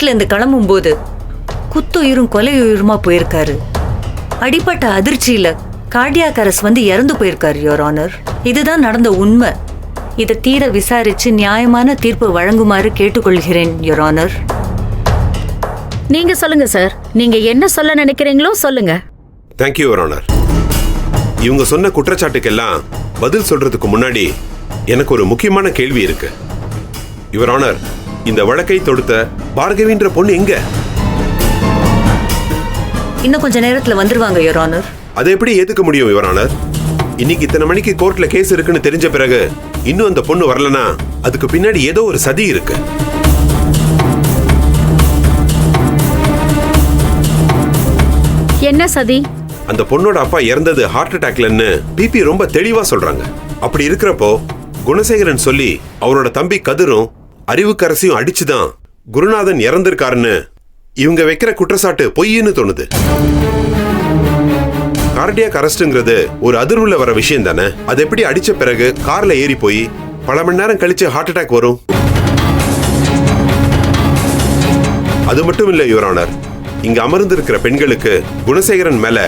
வீட்டுல இருந்து கிளம்பும் போது குத்துயிரும் கொலையுயிருமா போயிருக்காரு. அடிப்பட்ட அதிர்ச்சியில கார்டியாக் அரெஸ்ட் வந்து இறந்து போயிருக்காரு யுவர் ஆனர். இதுதான் நடந்த உண்மை. இதை தீர விசாரிச்சு நியாயமான தீர்ப்பு வழங்குமாறு கேட்டுக்கொள்கிறேன் யுவர் ஆனர். நீங்க சொல்லுங்க சார், நீங்க என்ன சொல்ல நினைக்கிறீங்களோ சொல்லுங்க. Thank you your honour. இவங்க சொன்ன குற்றச்சாட்டுக்கெல்லாம் பதில் சொல்றதுக்கு முன்னாடி எனக்கு ஒரு முக்கியமான கேள்வி இருக்கு. யுவர் ஆனர், இந்த வழக்கை தொடுத்த பார்கவின்ற பொண்ணு எங்க? இன்னும் கொஞ்ச நேரத்துல வந்துருவாங்க யுவர் ஆனர். அதை எப்படி ஏத்துக்க முடியும் யுவர் ஆனர்? இன்னைக்கு இத்தனை மணிக்கு கோர்ட்ல கேஸ் இருக்குன்னு தெரிஞ்ச பிறகு இன்னும் அந்த பொண்ணு வரலனா அதுக்கு பின்னாடி ஏதோ ஒரு சதி இருக்கு. என்ன சதி? அந்த பொண்ணோட அப்பா இறந்தது ஹார்ட் அட்டாக்லன்னு பிபி ரொம்ப தெளிவா சொல்றாங்க. அப்படி இருக்கிறப்போ குணசேகரன் சொல்லி அவரோட தம்பி கதிரும் அறிவுக்கரசியும் அடிச்சுதான் குருநாதன் இறந்திருக்காருன்னு இவங்க வைக்கிற குற்றச்சாட்டு பொய்ன்னு தோணுது. கார்டியாக் அரெஸ்ட்ங்கிறது ஒரு அதிர்வுல வர விஷயம் தானே. அது எப்படி அடிச்ச பிறகு கார்ல ஏறி போய் பல மணி நேரம் கழிச்சு ஹார்ட் அட்டாக் வரும்? அது மட்டும் இல்ல யுவர் ஆனர், இங்க அமர்ந்திருக்கிற பெண்களுக்கு குணசேகரன் மேல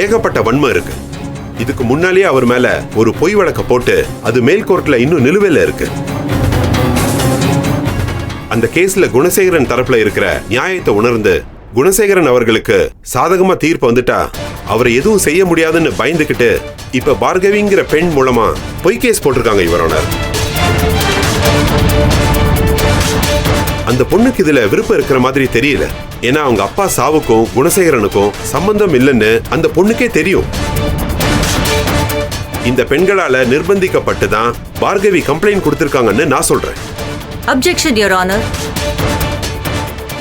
ஏகப்பட்ட வன்மம் இருக்கு. இதுக்கு முன்னாலேயே அவர் மேல ஒரு பொய் வழக்க போட்டு அது மேல் கோர்ட்ல இன்னும் நிலுவையில இருக்கு. அந்த கேஸ்ல குணசேகரன் தரப்புல இருக்கிற நியாயத்தை உணர்ந்து குணசேகரன் அவர்களுக்கு சாதகமா தீர்ப்பு வந்துட்டா அவரை எதுவும் செய்ய முடியாதுன்னு பயந்துகிட்டு இப்ப பார்கவிங்கிற பெண் மூலமா பொய் கேஸ் போட்டிருக்காங்க யுவர் ஆனர். அந்த பொண்ணுக்கு இதுல விருப்பம் இருக்கிற மாதிரி தெரியல. ஏன்னா அவங்க அப்பா சாவுக்கும் குணசேகரனுக்கும் சம்பந்தம் இல்லைன்னு அந்த பொண்ணுக்கே தெரியும். இந்த பெண்களால நிர்பந்திக்கப்பட்டு தான் பார்கவி கம்ப்ளைண்ட் கொடுத்திருக்காங்கன்னு நான் சொல்றேன். Objection your honour.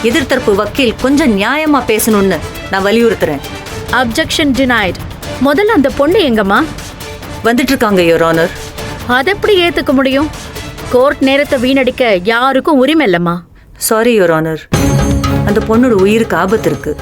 எதிர்த்தரப்பு வக்கீல் கொஞ்சம் நியாயமா பேசணும்னு நான் வலியுறுத்துறேன். Objection denied. முதல்ல அந்த பொண்ணு எங்கம்மா? வந்துட்டு இருக்காங்க யுவர் ஆனர். அதை எப்படி ஏத்துக்க முடியும்? கோர்ட் நேரத்தை வீணடிக்க யாருக்கும் உரிமை இல்லம்மா. சாரி யுவர் ஆனர், அந்த பொண்ணோட உயிருக்கு ஆபத்து இருக்கு.